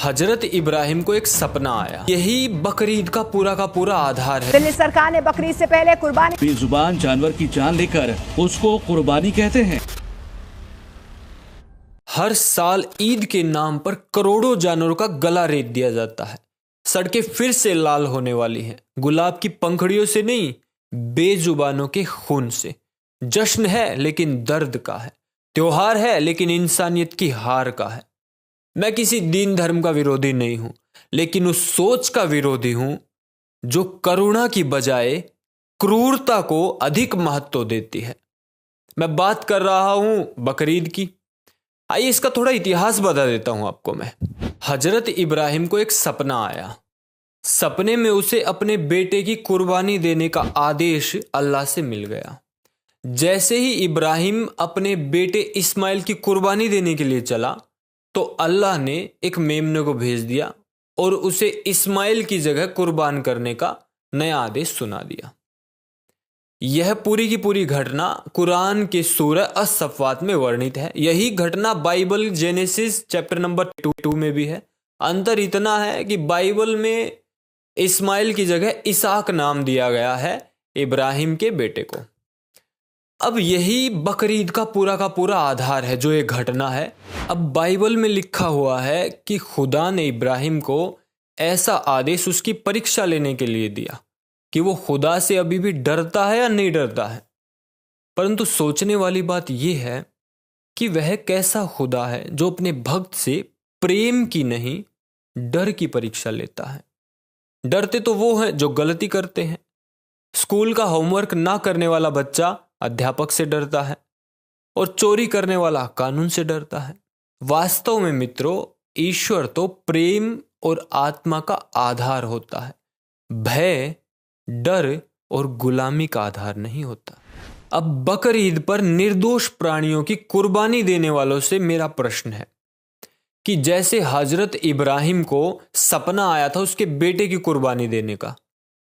हजरत इब्राहिम को एक सपना आया। यही बकरीद का पूरा आधार है। दिल्ली सरकार ने बकरीद से पहले कुर्बानी बेजुबान जानवर की जान लेकर उसको कुर्बानी कहते हैं। हर साल ईद के नाम पर करोड़ों जानवरों का गला रेत दिया जाता है। सड़कें फिर से लाल होने वाली हैं, गुलाब की पंखड़ियों से नहीं, बेजुबानों के खून से। जश्न है लेकिन दर्द का है, त्योहार है लेकिन इंसानियत की हार का है। मैं किसी दीन धर्म का विरोधी नहीं हूं, लेकिन उस सोच का विरोधी हूं जो करुणा की बजाय क्रूरता को अधिक महत्व देती है। मैं बात कर रहा हूं बकरीद की। आइए इसका थोड़ा इतिहास बता देता हूं आपको मैं। हजरत इब्राहिम को एक सपना आया। सपने में उसे अपने बेटे की कुर्बानी देने का आदेश अल्लाह से मिल गया। जैसे ही इब्राहिम अपने बेटे इस्माइल की कुर्बानी देने के लिए चला तो अल्लाह ने एक मेमने को भेज दिया और उसे इस्माइल की जगह कुर्बान करने का नया आदेश सुना दिया। यह पूरी की पूरी घटना कुरान के सूरह अस-सफ़ात में वर्णित है। यही घटना बाइबल जेनेसिस चैप्टर नंबर 2 में भी है। अंतर इतना है कि बाइबल में इस्माइल की जगह इसहाक नाम दिया गया है इब्राहिम के बेटे को। अब यही बकरीद का पूरा आधार है जो एक घटना है। अब बाइबल में लिखा हुआ है कि खुदा ने इब्राहिम को ऐसा आदेश उसकी परीक्षा लेने के लिए दिया कि वो खुदा से अभी भी डरता है या नहीं डरता है। परंतु सोचने वाली बात यह है कि वह कैसा खुदा है जो अपने भक्त से प्रेम की नहीं डर की परीक्षा लेता है। डरते तो वो हैं जो गलती करते हैं। स्कूल का होमवर्क ना करने वाला बच्चा अध्यापक से डरता है और चोरी करने वाला कानून से डरता है। वास्तव में मित्रों, ईश्वर तो प्रेम और आत्मा का आधार होता है, भय, डर और गुलामी का आधार नहीं होता। अब बकरीद पर निर्दोष प्राणियों की कुर्बानी देने वालों से मेरा प्रश्न है कि जैसे हजरत इब्राहिम को सपना आया था उसके बेटे की कुर्बानी देने का,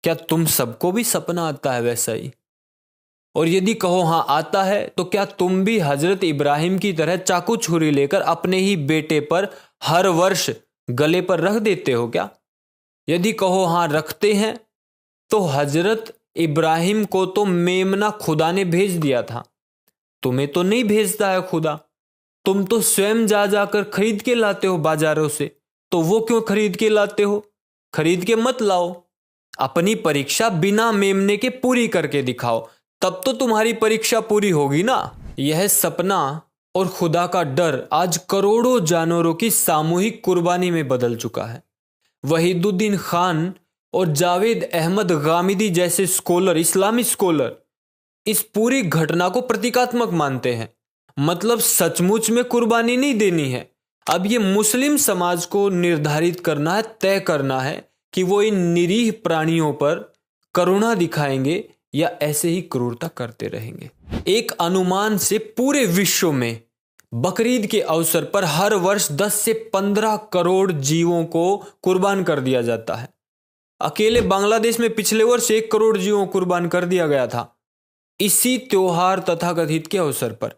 क्या तुम सबको भी सपना आता है वैसा ही? और यदि कहो हाँ आता है, तो क्या तुम भी हजरत इब्राहिम की तरह चाकू छुरी लेकर अपने ही बेटे पर हर वर्ष गले पर रख देते हो क्या? यदि कहो हाँ रखते हैं, तो हजरत इब्राहिम को तो मेमना खुदा ने भेज दिया था, तुम्हें तो नहीं भेजता है खुदा। तुम तो स्वयं जा जाकर खरीद के लाते हो बाजारों से, तो वो क्यों खरीद के लाते हो? खरीद के मत लाओ, अपनी परीक्षा बिना मेमने के पूरी करके दिखाओ, तब तो तुम्हारी परीक्षा पूरी होगी ना। यह सपना और खुदा का डर आज करोड़ों जानवरों की सामूहिक कुर्बानी में बदल चुका है। वहीदुद्दीन खान और जावेद अहमद गामिदी जैसे स्कॉलर, इस्लामी स्कॉलर, इस पूरी घटना को प्रतीकात्मक मानते हैं। मतलब सचमुच में कुर्बानी नहीं देनी है। अब ये मुस्लिम समाज को निर्धारित करना है, तय करना है कि वो इन निरीह प्राणियों पर करुणा दिखाएंगे या ऐसे ही क्रूरता करते रहेंगे। एक अनुमान से पूरे विश्व में बकरीद के अवसर पर हर वर्ष 10 से 15 करोड़ जीवों को कुर्बान कर दिया जाता है। अकेले बांग्लादेश में पिछले वर्ष 1 करोड़ जीवों को कुर्बान कर दिया गया था इसी त्योहार तथाकथित के अवसर पर।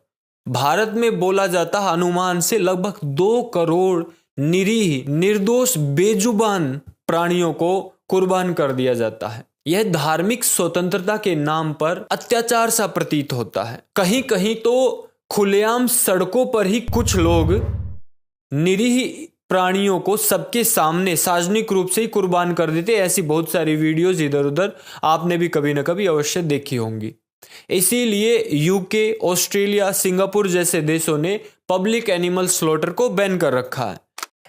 भारत में बोला जाता है अनुमान से लगभग 2 करोड़ निरीह, निर्दोष, बेजुबान प्राणियों को कुर्बान कर दिया जाता है। यह धार्मिक स्वतंत्रता के नाम पर अत्याचार सा प्रतीत होता है। कहीं कहीं तो खुलेआम सड़कों पर ही कुछ लोग निरीह प्राणियों को सबके सामने सार्वजनिक रूप से ही कुर्बान कर देते। ऐसी बहुत सारी वीडियोस इधर उधर आपने भी कभी ना कभी अवश्य देखी होंगी। इसीलिए यूके, ऑस्ट्रेलिया, सिंगापुर जैसे देशों ने पब्लिक एनिमल स्लॉटर को बैन कर रखा है।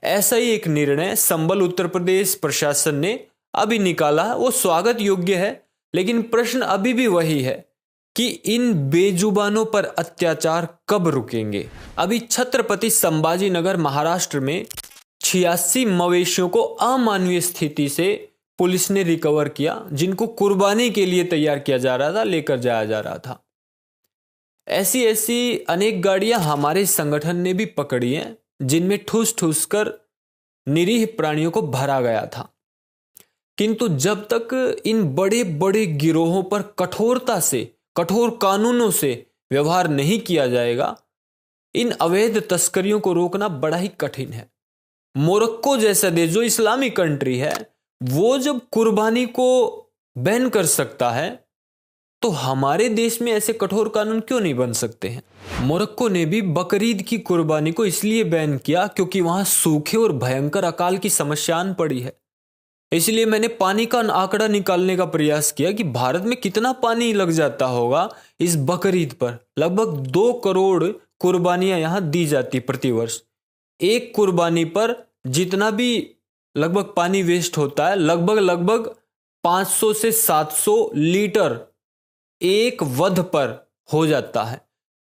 ऐसा ही एक निर्णय संबल उत्तर प्रदेश प्रशासन ने अभी निकाला। वो स्वागत योग्य है, लेकिन प्रश्न अभी भी वही है कि इन बेजुबानों पर अत्याचार कब रुकेंगे। अभी छत्रपति संभाजी नगर महाराष्ट्र में 86 मवेशियों को अमानवीय स्थिति से पुलिस ने रिकवर किया, जिनको कुर्बानी के लिए तैयार किया जा रहा था, लेकर जाया जा रहा था। ऐसी अनेक गाड़ियां हमारे संगठन ने भी पकड़ी हैं, जिनमें ठूस ठूस कर निरीह प्राणियों को भरा गया था। किंतु जब तक इन बड़े बड़े गिरोहों पर कठोरता से, कठोर कानूनों से व्यवहार नहीं किया जाएगा, इन अवैध तस्करियों को रोकना बड़ा ही कठिन है। मोरक्को जैसा देश जो इस्लामिक कंट्री है, वो जब कुर्बानी को बैन कर सकता है तो हमारे देश में ऐसे कठोर कानून क्यों नहीं बन सकते हैं। मोरक्को ने भी बकरीद की कुर्बानी को इसलिए बैन किया क्योंकि वहां सूखे और भयंकर अकाल की समस्या आन पड़ी है। इसलिए मैंने पानी का आंकड़ा निकालने का प्रयास किया कि भारत में कितना पानी लग जाता होगा इस बकरीद पर। लगभग 2 करोड़ कुर्बानियां यहां दी जाती प्रतिवर्ष। एक कुर्बानी पर जितना भी लगभग पानी वेस्ट होता है, लगभग 500 से 700 लीटर एक वध पर हो जाता है।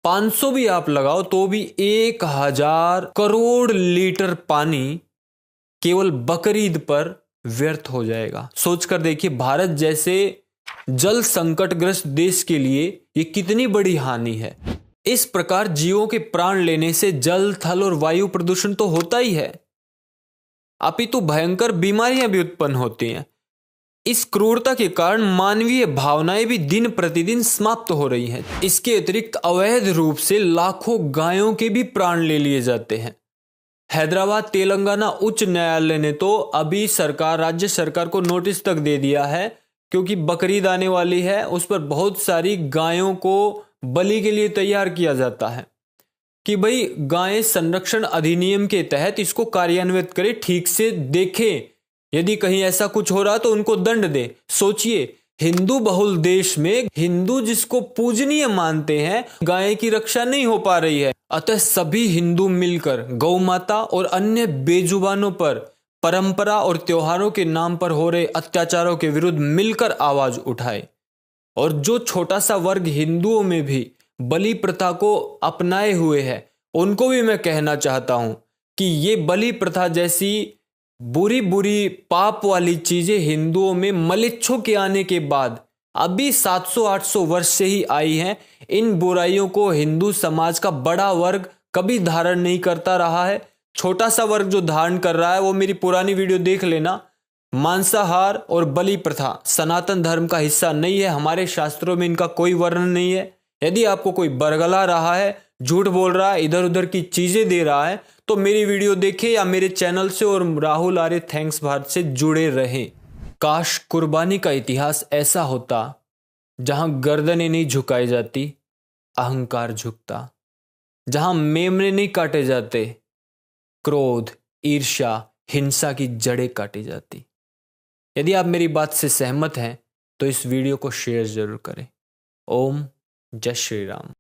500 भी आप लगाओ तो भी 1000 करोड़ लीटर पानी केवल बकरीद पर व्यर्थ हो जाएगा। सोचकर देखिए, भारत जैसे जल संकटग्रस्त देश के लिए ये कितनी बड़ी हानि है। इस प्रकार जीवों के प्राण लेने से जल, थल और वायु प्रदूषण तो होता ही है, अपितु भयंकर बीमारियां भी उत्पन्न होती हैं। इस क्रूरता के कारण मानवीय भावनाएं भी दिन प्रतिदिन समाप्त हो रही हैं। इसके अतिरिक्त अवैध रूप से लाखों गायों के भी प्राण ले लिए जाते हैं। हैदराबाद तेलंगाना उच्च न्यायालय ने तो अभी राज्य सरकार को नोटिस तक दे दिया है, क्योंकि बकरीद आने वाली है, उस पर बहुत सारी गायों को बलि के लिए तैयार किया जाता है कि भाई गाय संरक्षण अधिनियम के तहत इसको कार्यान्वित करे, ठीक से देखें, यदि कहीं ऐसा कुछ हो रहा तो उनको दंड दे। सोचिए, हिंदू बहुल देश में हिंदू जिसको पूजनीय मानते हैं, गाय की रक्षा नहीं हो पा रही है। अतः सभी हिंदू मिलकर गौ माता और अन्य बेजुबानों पर परंपरा और त्योहारों के नाम पर हो रहे अत्याचारों के विरुद्ध मिलकर आवाज उठाए। और जो छोटा सा वर्ग हिंदुओं में भी बलि प्रथा को अपनाए हुए है, उनको भी मैं कहना चाहता हूं कि ये बलि प्रथा जैसी बुरी बुरी पाप वाली चीजें हिंदुओं में मलेच्छों के आने के बाद अभी 700-800 वर्ष से ही आई हैं। इन बुराइयों को हिंदू समाज का बड़ा वर्ग कभी धारण नहीं करता रहा है। छोटा सा वर्ग जो धारण कर रहा है, वो मेरी पुरानी वीडियो देख लेना। मांसाहार और बलि प्रथा सनातन धर्म का हिस्सा नहीं है, हमारे शास्त्रों में इनका कोई वर्णन नहीं है। यदि आपको कोई बरगला रहा है, झूठ बोल रहा है, इधर उधर की चीजें दे रहा है, तो मेरी वीडियो देखें या मेरे चैनल से और राहुल आर्य थैंक्स भारत से जुड़े रहें। काश कुर्बानी का इतिहास ऐसा होता जहां गर्दनें नहीं झुकाई जाती, अहंकार झुकता, जहां मेमने नहीं काटे जाते, क्रोध, ईर्ष्या, हिंसा की जड़ें काटी जाती। यदि आप मेरी बात से सहमत हैं तो इस वीडियो को शेयर जरूर करें। ओम जय श्री राम।